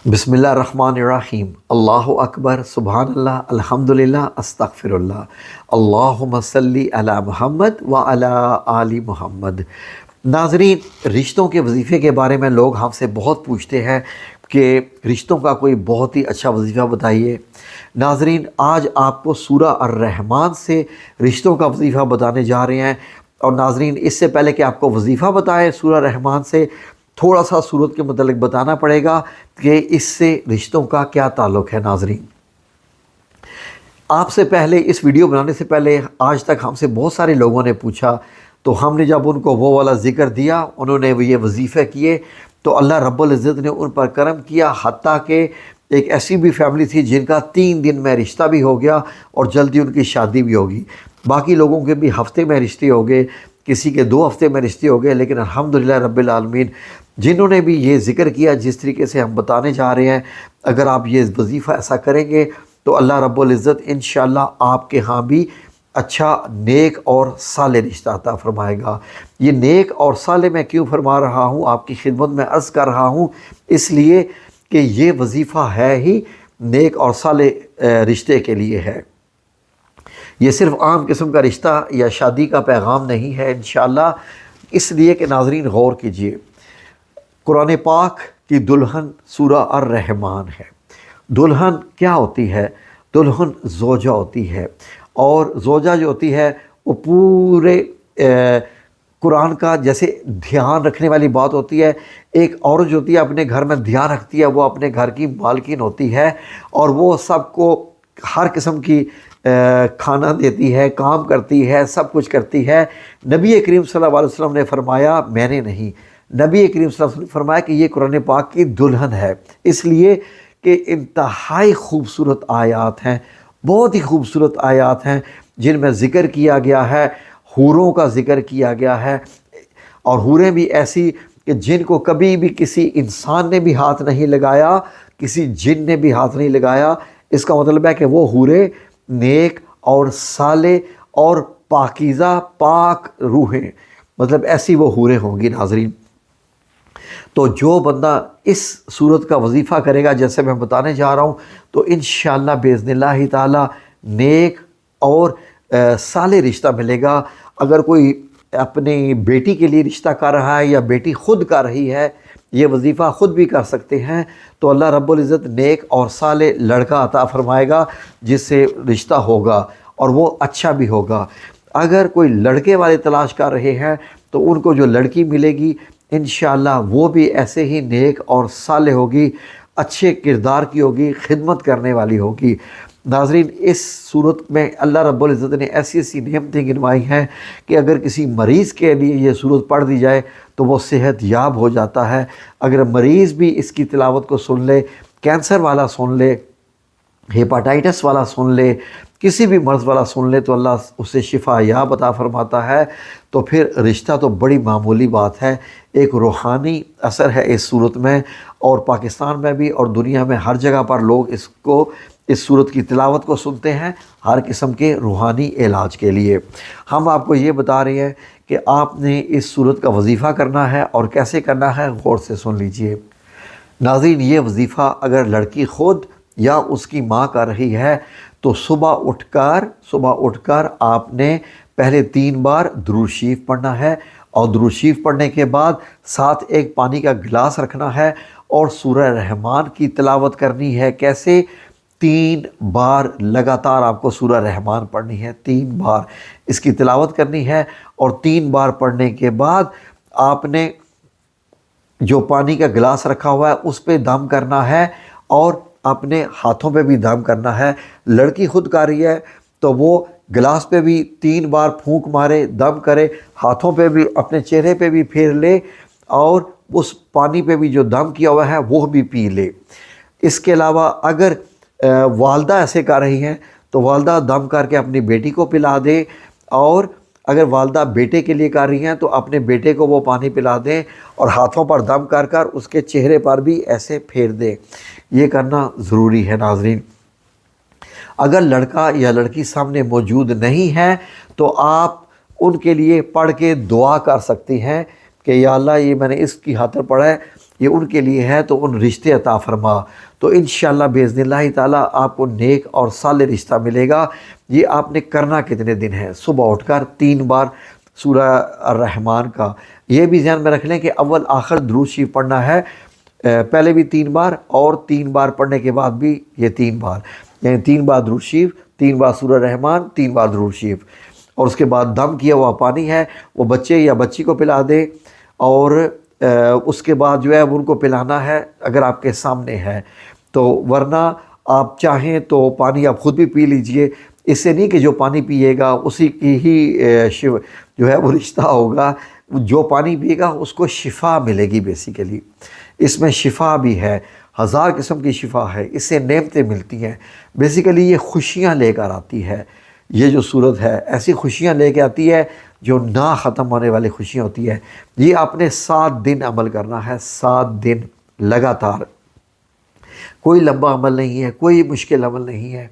बिस्मिल्लाहिर्रहमानिर्रहीम। अल्लाहु अकबर, सुबहान अल्लाह, अल्हम्दुलिल्लाह, अस्तगफिरुल्लाह। अल्लाहुम्मा सल्ली अला मुहम्मद व अला आली मुहम्मद। नाज़रीन, रिश्तों के वजीफ़े के बारे में लोग हमसे बहुत पूछते हैं कि रिश्तों का कोई बहुत ही अच्छा वजीफ़ा बताइए। नाज़रीन, आज आपको सूरा अर्रहमान से रिश्तों का वजीफ़ा बताने जा रहे हैं। और नाज़रीन, इससे पहले कि आपको वजीफ़ा बताएं सूरा रहमान से, थोड़ा सा सूरत के मतलब बताना पड़ेगा कि इससे रिश्तों का क्या ताल्लुक़ है। नाज़रीन, आपसे पहले इस वीडियो बनाने से पहले आज तक हमसे बहुत सारे लोगों ने पूछा, तो हमने जब उनको वो वाला ज़िक्र दिया, उन्होंने ये वजीफ़े किए, तो अल्लाह रब्बुल इज़्ज़त ने उन पर करम किया। हत्ता कि एक ऐसी भी फैमिली थी जिनका 3 दिन में रिश्ता भी हो गया और जल्दी उनकी शादी भी होगी। बाकी लोगों के भी हफ्ते में रिश्ते हो गए, किसी के 2 हफ्ते में रिश्ते हो गए। लेकिन अल्हम्दुलिल्लाह रब्बिल आलमीन, जिन्होंने भी ये ज़िक्र किया जिस तरीके से हम बताने जा रहे हैं, अगर आप ये वजीफ़ा ऐसा करेंगे तो अल्लाह रब्बुल इज़्ज़त इंशाअल्लाह आपके यहाँ भी अच्छा नेक और साले रिश्ता अता फरमाएगा। ये नेक और साले मैं क्यों फरमा रहा हूँ, आपकी खिदमत में अर्ज़ कर रहा हूँ, इसलिए कि ये वजीफ़ा है ही नेक और साले रिश्ते के लिए है। ये सिर्फ़ आम किस्म का रिश्ता या शादी का पैगाम नहीं है इंशाअल्लाह। इसलिए कि नाज़रीन गौर कीजिए, कुरान पाक की दुल्हन सूरा अर्रहमान है। दुल्हन क्या होती है? दुल्हन ज़ौजा होती है। और ज़ौजा जो होती है वो पूरे कुरान का जैसे ध्यान रखने वाली बात होती है। एक औरत जो होती है अपने घर में ध्यान रखती है, वो अपने घर की मालकिन होती है और वो सबको हर किस्म की खाना देती है, काम करती है, सब कुछ करती है। नबी करीम सल्लल्लाहु अलैहि वसल्लम ने फरमाया, मैंने नहीं, नबी करीम सल्लल्लाहु अलैहि वसल्लम ने फरमाया कि ये कुरान पाक की दुल्हन है। इसलिए कि इंतहाई खूबसूरत आयात हैं, बहुत ही खूबसूरत आयात हैं जिनमें ज़िक्र किया गया है, हूरों का ज़िक्र किया गया है। और हूरें भी ऐसी कि जिनको कभी भी किसी इंसान ने भी हाथ नहीं लगाया, किसी जिन ने भी हाथ नहीं लगाया। इसका मतलब है कि वो हूरें नेक और साले और पाकीज़ा पाक रूहें, मतलब ऐसी वो हूरें होंगी। नाज़रीन, तो जो बंदा इस सूरत का वजीफ़ा करेगा जैसे मैं बताने जा रहा हूँ, तो इंशाअल्लाह बिइज़्निल्लाह ताला नेक और साले रिश्ता मिलेगा। अगर कोई अपनी बेटी के लिए रिश्ता कर रहा है या बेटी ख़ुद कर रही है, ये वजीफ़ा ख़ुद भी कर सकते हैं, तो अल्लाह रब्बुल इज़्ज़त नेक और साले लड़का अता फ़रमाएगा जिससे रिश्ता होगा और वो अच्छा भी होगा। अगर कोई लड़के वाले तलाश कर रहे हैं तो उनको जो लड़की मिलेगी इंशाअल्लाह वो भी ऐसे ही नेक और साले होगी, अच्छे किरदार की होगी, खिदमत करने वाली होगी। नाज़रीन, इस सूरत में अल्लाह रब्बुल इज़्ज़त ने ऐसी ऐसी नेमतें गिनवाई हैं कि अगर किसी मरीज़ के लिए ये सूरत पढ़ दी जाए तो वो सेहत याब हो जाता है। अगर मरीज़ भी इसकी तिलावत को सुन ले, कैंसर वाला सुन ले, हेपाटाइटिस वाला सुन ले, किसी भी मर्ज़ वाला सुन ले, तो अल्लाह उसे शिफा याब अता फ़रमाता है। तो फिर रिश्ता तो बड़ी मामूली बात है। एक रूहानी असर है इस सूरत में, और पाकिस्तान में भी और दुनिया में हर जगह पर लोग इस सूरत की तिलावत को सुनते हैं हर किस्म के रूहानी इलाज के लिए। हम आपको ये बता रहे हैं कि आपने इस सूरत का वजीफ़ा करना है, और कैसे करना है गौर से सुन लीजिए। नाज़रीन, ये वजीफ़ा अगर लड़की ख़ुद या उसकी माँ कर रही है तो सुबह उठकर आपने पहले 3 बार दुरूद शरीफ पढ़ना है, और दुरूद शरीफ पढ़ने के बाद साथ एक पानी का गिलास रखना है और सूरह रहमान की तिलावत करनी है। कैसे? 3 बार लगातार आपको सूरह रहमान पढ़नी है, 3 बार इसकी तिलावत करनी है। और 3 बार पढ़ने के बाद आपने जो पानी का गिलास रखा हुआ है उस पे दम करना है, और अपने हाथों पे भी दम करना है। लड़की खुद कर रही है तो वो गिलास पे भी 3 बार फूंक मारे, दम करे, हाथों पे भी, अपने चेहरे पे भी फेर ले, और उस पानी पे भी जो दम किया हुआ है वो भी पी ले। इसके अलावा अगर वालदा ऐसे कर रही हैं तो वालदा दम करके अपनी बेटी को पिला दे, और अगर वालदा बेटे के लिए कर रही हैं तो अपने बेटे को वो पानी पिला दें और हाथों पर दम कर कर उसके चेहरे पर भी ऐसे फेर दें। ये करना ज़रूरी है। नाज़रीन, अगर लड़का या लड़की सामने मौजूद नहीं है तो आप उनके लिए पढ़ के दुआ कर सकती हैं कि या अल्लाह, ये मैंने इसकी खातिर पढ़ा है, یہ ان کے لیے ہے، تو ان رشتے عطا فرما۔ تو انشاءاللہ باذن اللہ تعالیٰ آپ کو نیک اور صالح رشتہ ملے گا۔ یہ آپ نے کرنا کتنے دن ہے؟ صبح اٹھ کر 3 بار سورہ الرحمن کا، یہ بھی ذہن میں رکھ لیں کہ اول آخر درود شریف پڑھنا ہے، پہلے بھی 3 بار اور 3 بار پڑھنے کے بعد بھی یہ 3 بار، یعنی 3 بار درود شریف، 3 بار سورہ رحمان، 3 بار درود شریف، اور اس کے بعد دم کیا ہوا پانی ہے وہ بچے یا بچی کو پلا دے، اور اس کے بعد جو ہے ان کو پلانا ہے اگر آپ کے سامنے ہے تو، ورنہ آپ چاہیں تو پانی آپ خود بھی پی لیجئے۔ اس سے نہیں کہ جو پانی پیے گا اسی کی ہی جو ہے وہ رشتہ ہوگا، جو پانی پیے گا اس کو شفا ملے گی۔ بیسیکلی اس میں شفا بھی ہے، 1000 قسم کی شفا ہے، اس سے نعمتیں ملتی ہیں۔ بیسیکلی یہ خوشیاں لے کر آتی ہے، یہ جو صورت ہے ایسی خوشیاں لے کے آتی ہے جو نہ ختم ہونے والی خوشیاں ہوتی ہے۔ یہ آپ نے 7 دن عمل کرنا ہے، 7 دن لگاتار، کوئی لمبا عمل نہیں ہے، کوئی مشکل عمل نہیں ہے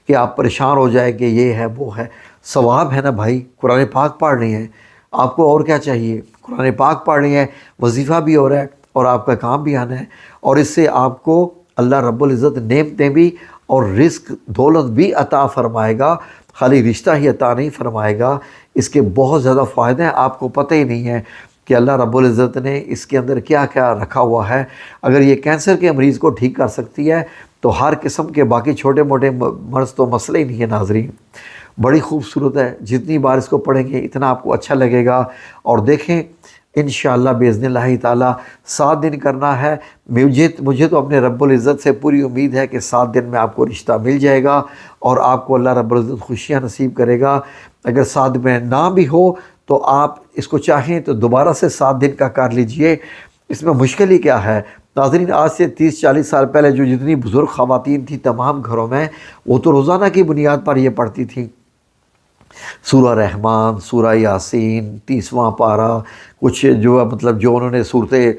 کہ آپ پریشان ہو جائیں کہ یہ ہے وہ ہے۔ ثواب ہے نا بھائی، قرآن پاک پڑھ رہے ہیں، آپ کو اور کیا چاہیے؟ قرآن پاک پڑھ رہے ہیں، وظیفہ بھی ہو رہا ہے اور آپ کا کام بھی آنا ہے، اور اس سے آپ کو اللہ رب العزت نعمتیں بھی اور رزق دولت بھی عطا فرمائے گا، خالی رشتہ ہی عطا نہیں فرمائے گا۔ اس کے بہت زیادہ فائدے ہیں، آپ کو پتہ ہی نہیں ہے کہ اللہ رب العزت نے اس کے اندر کیا کیا رکھا ہوا ہے۔ اگر یہ کینسر کے مریض کو ٹھیک کر سکتی ہے تو ہر قسم کے باقی چھوٹے موٹے مرض تو مسئلہ ہی نہیں ہے ناظرین۔ بڑی خوبصورت ہے، جتنی بار اس کو پڑھیں گے اتنا آپ کو اچھا لگے گا۔ اور دیکھیں انشاءاللہ باذن اللہ تعالیٰ 7 دن کرنا ہے۔ مجھے تو اپنے رب العزت سے پوری امید ہے کہ 7 دن میں آپ کو رشتہ مل جائے گا اور آپ کو اللہ رب العزت خوشیاں نصیب کرے گا۔ اگر 7 میں نہ بھی ہو تو آپ اس کو چاہیں تو دوبارہ سے 7 دن کا کر لیجئے، اس میں مشکل ہی کیا ہے؟ ناظرین آج سے 30-40 سال پہلے جو جتنی بزرگ خواتین تھیں تمام گھروں میں، وہ تو روزانہ کی بنیاد پر یہ پڑھتی تھیں، سورہ رحمان، سورہ یاسین، 30واں پارہ، کچھ جو مطلب جو انہوں نے صورتیں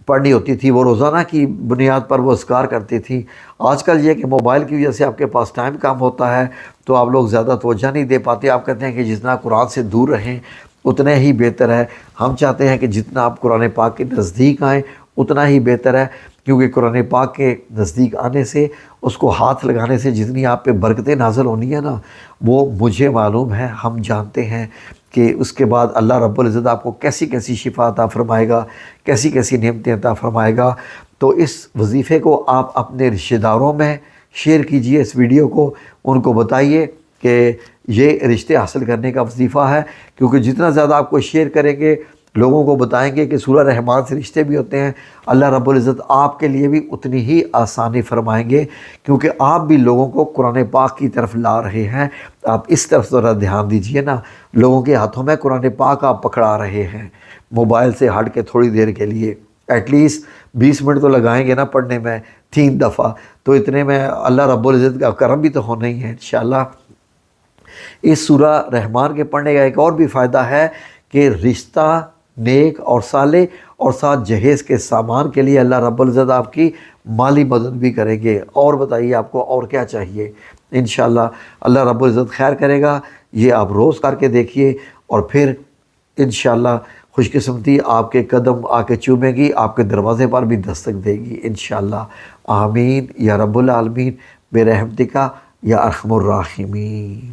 پڑھنی ہوتی تھی وہ روزانہ کی بنیاد پر وہ اذکار کرتی تھیں۔ آج کل یہ کہ موبائل کی وجہ سے آپ کے پاس ٹائم کم ہوتا ہے تو آپ لوگ زیادہ توجہ نہیں دے پاتے، آپ کہتے ہیں کہ جتنا قرآن سے دور رہیں اتنا ہی بہتر ہے۔ ہم چاہتے ہیں کہ جتنا آپ قرآن پاک کے نزدیک آئیں اتنا ہی بہتر ہے، کیونکہ قرآن پاک کے نزدیک آنے سے، اس کو ہاتھ لگانے سے جتنی آپ پہ برکتیں نازل ہونی ہیں نا، وہ مجھے معلوم ہے، ہم جانتے ہیں کہ اس کے بعد اللہ رب العزت آپ کو کیسی کیسی شفا عطا فرمائے گا، کیسی کیسی نعمتیں عطا فرمائے گا۔ تو اس وظیفے کو آپ اپنے رشتہ داروں میں شیئر کیجئے، اس ویڈیو کو ان کو بتائیے کہ یہ رشتے حاصل کرنے کا وظیفہ ہے، کیونکہ جتنا زیادہ آپ کو شیئر کریں گے، لوگوں کو بتائیں گے کہ سورہ رحمان سے رشتے بھی ہوتے ہیں، اللہ رب العزت آپ کے لیے بھی اتنی ہی آسانی فرمائیں گے، کیونکہ آپ بھی لوگوں کو قرآن پاک کی طرف لا رہے ہیں۔ آپ اس طرف ذرا دھیان دیجئے نا، لوگوں کے ہاتھوں میں قرآن پاک آپ پکڑا رہے ہیں موبائل سے ہٹ کے تھوڑی دیر کے لیے، ایٹ لیسٹ 20 منٹ تو لگائیں گے نا پڑھنے میں 3 دفعہ، تو اتنے میں اللہ رب العزت کا کرم بھی تو ہونا ہی ہے انشاءاللہ۔ اس سورہ رحمان کے پڑھنے کا ایک اور بھی فائدہ ہے کہ رشتہ نیک اور صالح اور ساتھ جہیز کے سامان کے لیے اللہ رب العزت آپ کی مالی مدد بھی کریں گے۔ اور بتائیے آپ کو اور کیا چاہیے؟ انشاءاللہ اللہ رب العزت خیر کرے گا۔ یہ آپ روز کر کے دیکھیے اور پھر انشاءاللہ خوش قسمتی آپ کے قدم آ کے چومے گی، آپ کے دروازے پر بھی دستک دے گی انشاءاللہ۔ آمین یا رب العالمین برحمتک یا ارحم الراحمین۔